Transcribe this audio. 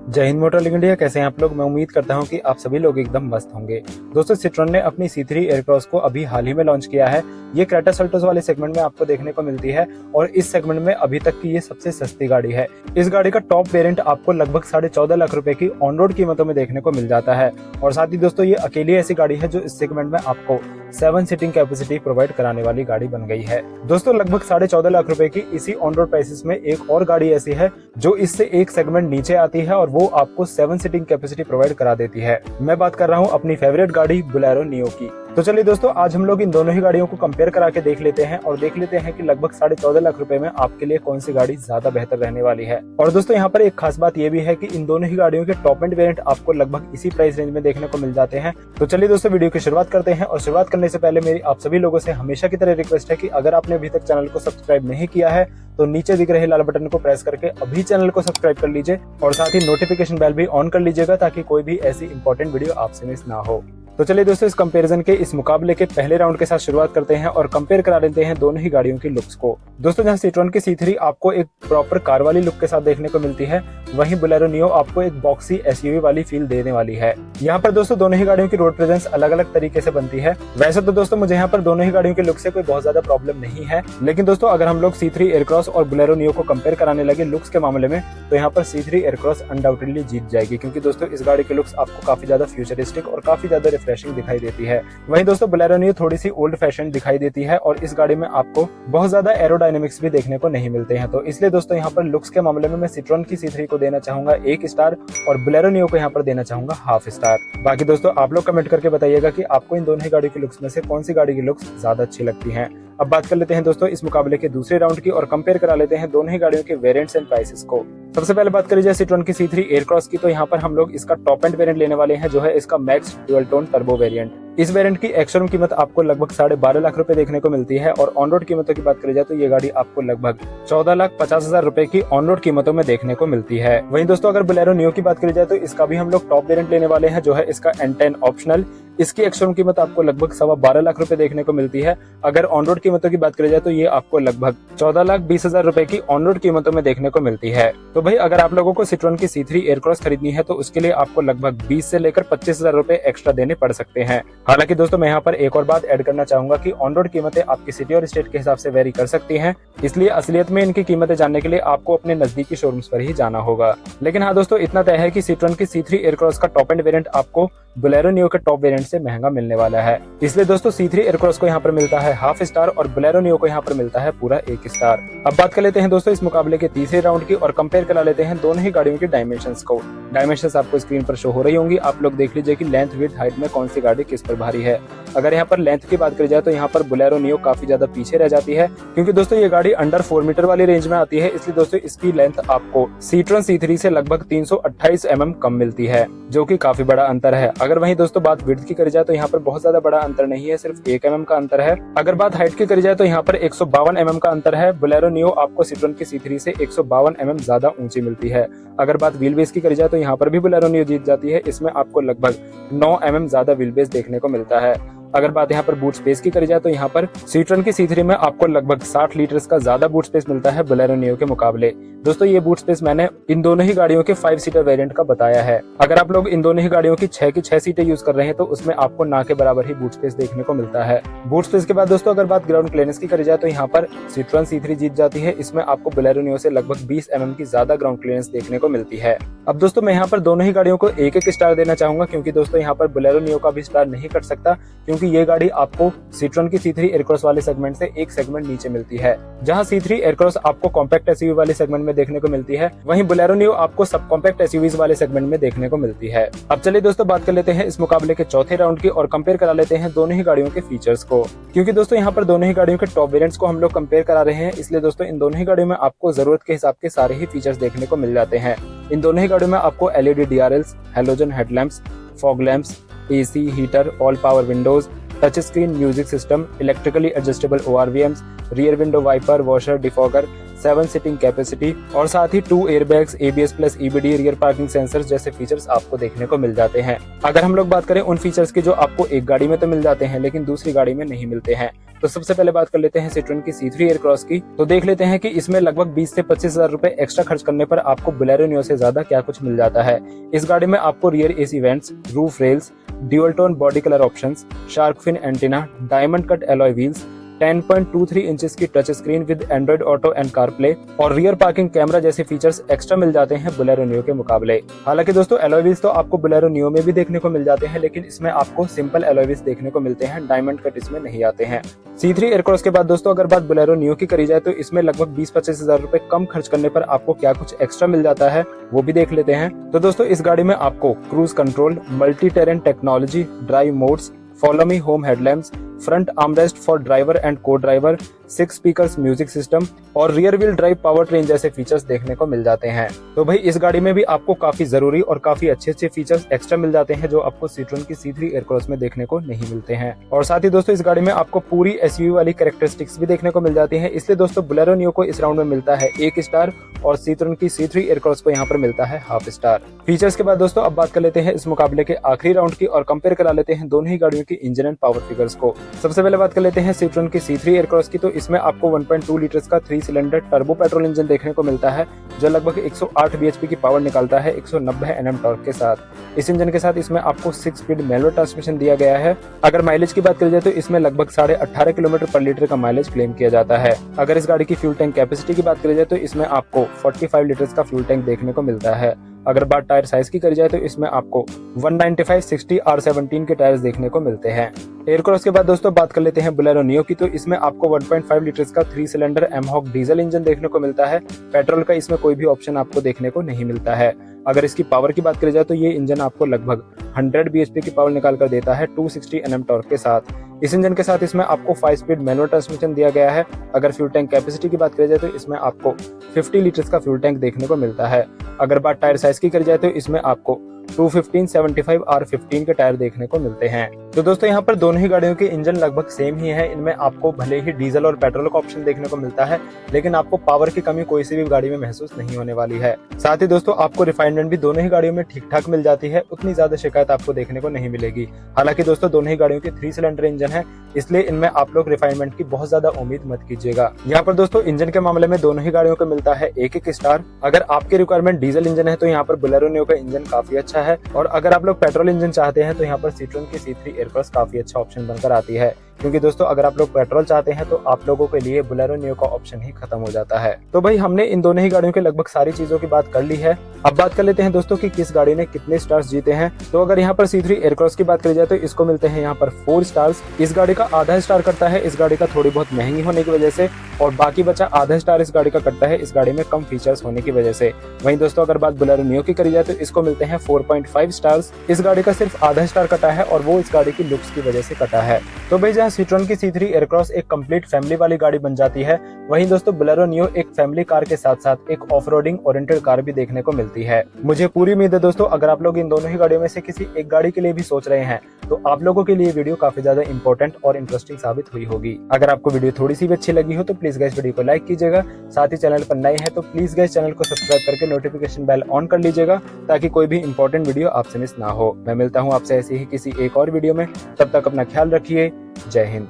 जय Hind motor India. कैसे हैं आप लोग? मैं उम्मीद करता हूं कि आप सभी लोग एकदम मस्त होंगे। दोस्तों, सिट्रोन ने अपनी C3 एयरक्रॉस को अभी हाल ही में लॉन्च किया है। ये क्रेटा सेल्टोस वाले सेगमेंट में आपको देखने को मिलती है और इस सेगमेंट में अभी तक की ये सबसे सस्ती गाड़ी है। इस गाड़ी का टॉप वेरिएंट आपको लगभग 14.5 लाख रुपए की ऑन रोड कीमतों में देखने को मिल जाता है। और साथ ही दोस्तों, ये अकेली ऐसी गाड़ी है जो इस सेगमेंट में आपको 7 सीटिंग कैपेसिटी प्रोवाइड कराने वाली गाड़ी बन गई है। दोस्तों, लगभग 14.5 लाख रुपए की इसी ऑन रोड प्राइसेस में एक और गाड़ी ऐसी है जो इससे एक सेगमेंट नीचे आती है और वो आपको 7 सीटिंग कैपेसिटी प्रोवाइड करा देती है। मैं बात कर रहा हूँ अपनी फेवरेट गाड़ी बोलेरो नियो की। तो चलिए दोस्तों, आज हम लोग इन दोनों ही गाड़ियों को कंपेयर करा के देख लेते हैं और देख लेते हैं कि लगभग 14.5 लाख रुपए में आपके लिए कौन सी गाड़ी ज्यादा बेहतर रहने वाली है। और दोस्तों, यहाँ पर एक खास बात ये भी है कि इन दोनों ही गाड़ियों के टॉप एंड वेरिएंट आपको लगभग इसी प्राइस रेंज में देखने को मिल जाते हैं। तो चलिए दोस्तों, वीडियो की शुरुआत करते हैं। और शुरुआत करने से पहले मेरी आप सभी लोगों से हमेशा की तरह रिक्वेस्ट है कि अगर आपने अभी तक चैनल को सब्सक्राइब नहीं किया है तो नीचे दिख रहे लाल बटन को प्रेस करके अभी चैनल को सब्सक्राइब कर लीजिए और साथ ही नोटिफिकेशन बेल भी ऑन कर लीजिएगा ताकि कोई भी ऐसी इंपॉर्टेंट वीडियो आपसे मिस ना हो। तो चलिए दोस्तों, इस कंपैरिजन के इस मुकाबले के पहले राउंड के साथ शुरुआत करते हैं और कंपेयर करा लेते हैं दोनों ही गाड़ियों की लुक्स को। दोस्तों, जहां सिट्रोन की C3 आपको एक प्रॉपर कार वाली लुक के साथ देखने को मिलती है, वहीं बोलेरो नियो आपको एक बॉक्सी SUV वाली फील देने वाली है। यहाँ पर दोस्तों, दोनों ही गाड़ियों की रोड प्रेजेंस अलग अलग तरीके से बनती है। वैसे तो दोस्तों, मुझे यहाँ पर दोनों ही गाड़ियों के लुक से कोई बहुत ज्यादा प्रॉब्लम नहीं है, लेकिन दोस्तों अगर हम लोग C3 एयरक्रॉस और बोलेरो नियो को कंपेयर कराने लगे लुक्स के मामले में, तो यहाँ पर C3 एयरक्रॉस अनडाउटेडली जीत जाएगी, क्योंकि दोस्तों इस गाड़ी के लुक्स आपको काफी ज्यादा फ्यूचरिस्टिक और काफी ज्यादा रिफ्रेशिंग दिखाई देती है। वहीं दोस्तों, बोलेरो नियो थोड़ी सी ओल्ड फैशन दिखाई देती है और इस गाड़ी में आपको बहुत ज्यादा एरोडायनेमिक्स भी देखने को नहीं मिलते हैं। तो इसलिए दोस्तों, यहाँ पर लुक्स के मामले में मैं सिट्रोन की C3 को देना चाहूंगा 1 स्टार और बोलेरो नियो को यहाँ पर देना चाहूंगा ½ स्टार। बाकी दोस्तों, आप लोग कमेंट करके बताइएगा कि आपको इन दोनों ही गाड़ी की लुक्स में से कौन सी गाड़ी की लुक्स ज्यादा अच्छी लगती हैं। अब बात कर लेते हैं दोस्तों इस मुकाबले के दूसरे राउंड की और कंपेयर करा लेते हैं दोनों ही गाड़ियों के वेरिएंट्स एंड प्राइसेस को। सबसे पहले बात करी जाए सिट्रोन की C3 एयरक्रॉस की, तो यहाँ पर हम लोग इसका टॉप एंड वेरिएंट लेने वाले हैं, जो है इसका max dual tone turbo variant. इस वेरिएंट की एक्स-शोरूम कीमत आपको लगभग 12.5 लाख रुपए देखने को मिलती है और ऑन रोड कीमतों की बात करी जाए तो ये गाड़ी आपको लगभग 14,50,000 रुपए की ऑन रोड कीमतों में देखने को मिलती है। वहीं दोस्तों, अगर बोलेरो नियो की बात करी जाए तो इसका भी हम लोग टॉप वेरिएंट लेने वाले हैं, जो है इसका N10 ऑप्शनल। इसकी एक्स-शोरूम कीमत आपको लगभग 12.25 लाख रुपए देखने को मिलती है। अगर ऑन रोड कीमतों की बात करी जाए तो ये आपको लगभग 14,20,000 रुपए की ऑन रोड कीमतों में देखने को मिलती है। तो भाई, अगर आप लोगों को सिट्रोन की C3 एयरक्रॉस खरीदनी है तो उसके लिए आपको लगभग 20 से लेकर 25,000 रुपए एक्स्ट्रा देने पड़ सकते हैं। हालांकि दोस्तों, मैं यहाँ पर एक और बात ऐड करना चाहूंगा कि ऑन रोड कीमतें आपकी सिटी और स्टेट के हिसाब से वेरी कर सकती हैं, इसलिए असलियत में इनकी कीमतें जानने के लिए आपको अपने नजदीकी शोरूम्स पर ही जाना होगा। लेकिन हाँ दोस्तों, इतना तय है कि सिट्रोन की C3 एयरक्रॉस का टॉप एंड वेरिएंट आपको बोलेरो नियो के टॉप वेरिएंट से महंगा मिलने वाला है। इसलिए दोस्तों, C3 एयरक्रॉस को यहाँ पर मिलता है ½ स्टार और बोलेरो नियो को यहाँ पर मिलता है पूरा 1 स्टार। अब बात कर लेते हैं दोस्तों इस मुकाबले के तीसरे राउंड की और कंपेयर करा लेते हैं दोनों ही गाड़ियों की डायमेंशंस को। डायमेंशंस आपको स्क्रीन पर शो हो रही होंगी, आप लोग देख लीजिए कि लेंथ विड्थ हाइट में कौन सी गाड़ी किस पर भारी है। अगर यहाँ पर लेंथ की बात करी जाए तो यहाँ पर बोलेरो नियो काफी ज्यादा पीछे रह जाती है, क्योंकि दोस्तों ये गाड़ी अंडर 4 मीटर वाली रेंज में आती है। इसलिए दोस्तों, इसकी लेंथ आपको सिट्रोन C3 से लगभग 328 mm कम मिलती है, जो कि काफी बड़ा अंतर है। अगर वहीं दोस्तों बात विड्थ की करी जाए तो यहाँ पर बहुत ज्यादा बड़ा अंतर नहीं है, सिर्फ 1 mm का अंतर है। अगर बात हाइट की करी जाए तो यहाँ पर 152 mm का अंतर है। बोलेरो नियो आपको सिट्रोन की C3 से 152 mm ज्यादा ऊंची मिलती है। अगर बात व्हील बेस की करी जाए तो यहाँ पर भी बोलेरो नियो जीत जाती है, इसमें आपको लगभग 9 mm ज्यादा व्हील बेस देखने को मिलता है। अगर बात यहाँ पर बूट स्पेस की करी जाए तो यहाँ पर सिट्रोन की C3 में आपको लगभग 60 लीटर्स का ज्यादा बूट स्पेस मिलता है बोलेरो नियो के मुकाबले। दोस्तों, ये बूट स्पेस मैंने इन दोनों ही गाड़ियों के 5 सीटर वेरिएंट का बताया है। अगर आप लोग इन दोनों ही गाड़ियों की 6 सीटें यूज कर रहे हैं तो उसमें आपको ना के बराबर ही बूट स्पेस देखने को मिलता है। बूट स्पेस के बाद दोस्तों, अगर बात ग्राउंड क्लियरेंस की करी जाए तो यहाँ पर सिट्रोन C3 जीत जाती है। इसमें आपको बोलेरो नियो से लगभग 20 mm की ज्यादा ग्राउंड क्लियरेंस देखने को मिलती है। अब दोस्तों, मैं यहाँ पर दोनों ही गाड़ियों को 1-1 स्टार देना चाहूंगा, क्योंकि दोस्तों यहाँ पर बोलेरो नियो का भी स्टार नहीं कट सकता, क्योंकि ये गाड़ी आपको सिट्रोन की C3 एयरक्रॉस वाले सेगमेंट से एक सेगमेंट नीचे मिलती है। जहां C3 एयरक्रॉस आपको कॉम्पैक्ट SUV वाले सेगमेंट में देखने को मिलती है, वहीं बोलेरो नियो आपको सब कॉम्पैक्ट SUVs वाले सेगमेंट में देखने को मिलती है। अब चलिए दोस्तों, बात कर लेते हैं इस मुकाबले के चौथे राउंड की और कंपेयर करा लेते हैं दोनों ही गाड़ियों के फीचर्स को। क्योंकि दोस्तों यहाँ पर दोनों ही गाड़ियों के टॉप वेरिएंट्स को हम लोग कंपेयर करा रहे हैं, इसलिए दोस्तों इन दोनों ही गाड़ियों में आपको जरूरत के हिसाब के सारे ही फीचर्स देखने को मिल जाते हैं। इन दोनों ही गाड़ियों में आपको LED DRLs, halogen headlamps, fog lamps, AC, heater, all power windows, touch screen music system, electrically adjustable ORVMs, rear window wiper, washer, defogger, 7 seating capacity और साथ ही 2 airbags, ABS plus EBD, rear parking sensors जैसे features आपको देखने को मिल जाते हैं। अगर हम लोग बात करें उन फीचर्स की जो आपको एक गाड़ी में तो मिल जाते हैं लेकिन दूसरी गाड़ी में नहीं मिलते हैं, तो सबसे पहले बात कर लेते हैं सिट्रोन की C3 एयरक्रॉस की। तो देख लेते हैं कि इसमें लगभग 20 से 25 हजार रुपए एक्स्ट्रा खर्च करने पर आपको बोलेरो नियो से ज्यादा क्या कुछ मिल जाता है। इस गाड़ी में आपको rear AC vents, roof rails, dual tone body colour options, shark fin antenna, diamond cut alloy wheels, 10.23 inches की touch screen with Android Auto and CarPlay और रियर पार्किंग कैमरा जैसे फीचर्स एक्स्ट्रा मिल जाते हैं बोलेरो नियो के मुकाबले। हालांकि दोस्तों एलॉय व्हील्स तो आपको बोलेरो नियो में भी देखने को मिल जाते हैं, लेकिन इसमें आपको सिंपल एलॉय व्हील्स देखने को मिलते हैं, डायमंड कट इसमें नहीं आते हैं। C3 एयरक्रॉस के बाद दोस्तों अगर बात बोलेरो नियो की करी जाए तो इसमें लगभग 20-25 हजार रुपए कम खर्च करने पर आपको क्या कुछ एक्स्ट्रा मिल जाता है वो भी देख लेते हैं। तो दोस्तों इस गाड़ी में आपको cruise control, multi terrain technology, drive modes, follow me home headlamps, front armrest for driver and को ड्राइवर, 6 स्पीकर्स म्यूजिक सिस्टम और rear wheel drive power train जैसे फीचर्स देखने को मिल जाते हैं। तो भाई इस गाड़ी में भी आपको काफी जरूरी और काफी अच्छे फीचर्स एक्स्ट्रा मिल जाते हैं जो आपको सिट्रोन की C3 एयरक्रॉस में देखने को नहीं मिलते हैं। और साथ ही दोस्तों इस गाड़ी में आपको पूरी SUV वाली कैरेक्टरिस्टिक्स भी देखने को मिल जाती है। इसलिए दोस्तों बोलेरो नियो को इस राउंड में मिलता है 1 स्टार और सिट्रोन की C3 एयरक्रॉस को यहाँ पर मिलता है ½ स्टार। फीचर्स के बाद दोस्तों अब बात कर लेते हैं इस मुकाबले के आखिरी राउंड की और कंपेयर करा लेते हैं दोनों ही गाड़ियों की इंजन एंड पावर फिगर्स को। सबसे पहले बात कर लेते हैं सिट्रोन की C3 एयरक्रॉस की। तो इसमें आपको 1.2 लीटर्स का 3 सिलेंडर टर्बो पेट्रोल इंजन देखने को मिलता है जो लगभग 108 bhp की पावर निकालता है 190 Nm टॉर्क के साथ। इस इंजन के साथ इसमें आपको 6 स्पीड मैनुअल ट्रांसमिशन दिया गया है। अगर माइलेज की बात करी जाए तो इसमें लगभग 18.5 किलोमीटर पर लीटर का माइलेज क्लेम किया जाता है। अगर इस गाड़ी की फ्यूल टैंक कैपेसिटी की बात करी जाए तो इसमें आपको 45 लीटर्स का फ्यूल टैंक देखने को मिलता है। अगर बात टायर साइज की करी जाए तो इसमें आपको 195/60 R17 के टायर्स देखने को मिलते हैं। एयरक्रॉस के बाद दोस्तों बात कर लेते हैं बोलेरो नियो की। तो इसमें आपको 1.5 लीटर्स का 3 सिलेंडर एमहॉक डीजल इंजन देखने को मिलता है। पेट्रोल का इसमें कोई भी ऑप्शन आपको देखने को नहीं मिलता है। अगर इसकी पावर की बात करी जाए तो ये इंजन आपको लगभग 100 bhp की पावर निकाल कर देता है 260 Nm टॉर्क के साथ। इस इंजन के साथ इसमें आपको 5 स्पीड मैनुअल ट्रांसमिशन दिया गया है। अगर फ्यूल टैंक कैपेसिटी की बात करी जाए तो इसमें आपको 50 लीटर्स का फ्यूल टैंक देखने को मिलता है। अगर बात टायर साइज की करी जाए तो इसमें आपको 215/75 R15 के टायर देखने को मिलते हैं। तो दोस्तों यहाँ पर दोनों ही गाड़ियों के इंजन लगभग सेम ही है। इनमें आपको भले ही डीजल और पेट्रोल का ऑप्शन देखने को मिलता है, लेकिन आपको पावर की कमी कोई सी भी गाड़ी में महसूस नहीं होने वाली है। साथ ही दोस्तों आपको रिफाइनमेंट भी दोनों ही गाड़ियों में ठीक ठाक मिल जाती है, उतनी ज्यादा शिकायत आपको देखने को नहीं मिलेगी। हालांकि दोस्तों दोनों ही गाड़ियों की 3 सिलेंडर इंजन है, इसलिए इनमें आप लोग रिफाइनमेंट की बहुत ज्यादा उम्मीद मत कीजिएगा। यहाँ पर दोस्तों इंजन के मामले में दोनों ही गाड़ियों को मिलता है 1 स्टार। अगर आपकी रिक्वायरमेंट डीजल इंजन है तो यहाँ पर बोलेरो नियो का इंजन काफी अच्छा है, और अगर आप लोग पेट्रोल इंजन चाहते हैं तो यहाँ पर सिट्रोन की C3 एयरक्रॉस काफी अच्छा ऑप्शन बनकर आती है। क्योंकि दोस्तों अगर आप लोग पेट्रोल चाहते हैं तो आप लोगों के लिए बोलेरो नियो का ऑप्शन ही खत्म हो जाता है। तो भाई हमने इन दोनों ही गाड़ियों के लगभग सारी चीजों की बात कर ली है। अब बात कर लेते हैं दोस्तों कि किस गाड़ी ने कितने स्टार्स जीते हैं। तो अगर यहाँ पर C3 एयरक्रॉस की बात करी जाए तो इसको मिलते हैं यहाँ पर 4 स्टार्स। इस गाड़ी का आधा स्टार करता है इस गाड़ी का थोड़ी बहुत महंगी होने की वजह से, और बाकी बचा आधा स्टार इस गाड़ी का कटता है इस गाड़ी में कम फीचर्स होने की वजह से। वहीं दोस्तों अगर बात बोलेरो नियो की करी जाए तो इसको मिलते हैं 4.5 स्टार्स। इस गाड़ी का सिर्फ आधा स्टार कटा है और वो इस गाड़ी की लुक्स की वजह से कटा है। तो भाई जहाँ सिट्रोन की C3 एयरक्रॉस एक कंप्लीट फैमिली वाली गाड़ी बन जाती है, वहीं दोस्तों बोलेरो नियो एक फैमिली कार के साथ साथ एक ऑफ रोडिंग ओरिएंटेड कार भी देखने को मिलती है। मुझे पूरी उम्मीद है दोस्तों अगर आप लोग इन दोनों ही गाड़ियों में से किसी एक गाड़ी के लिए भी सोच रहे हैं तो आप लोगों के लिए वीडियो काफी ज्यादा इंपॉर्टेंट और इंटरेस्टिंग साबित हुई होगी। अगर आपको वीडियो थोड़ी सी भी अच्छी लगी हो तो प्लीज गाइस वीडियो को लाइक कीजिएगा। साथ ही चैनल पर नए हैं तो प्लीज गाइस चैनल को सब्सक्राइब करके नोटिफिकेशन बेल ऑन कर लीजिएगा ताकि कोई भी इंपॉर्टेंट वीडियो आपसे मिस ना हो। मैं मिलता हूँ आपसे ऐसे ही किसी एक और वीडियो में, तब तक अपना ख्याल रखिए। जय हिंद।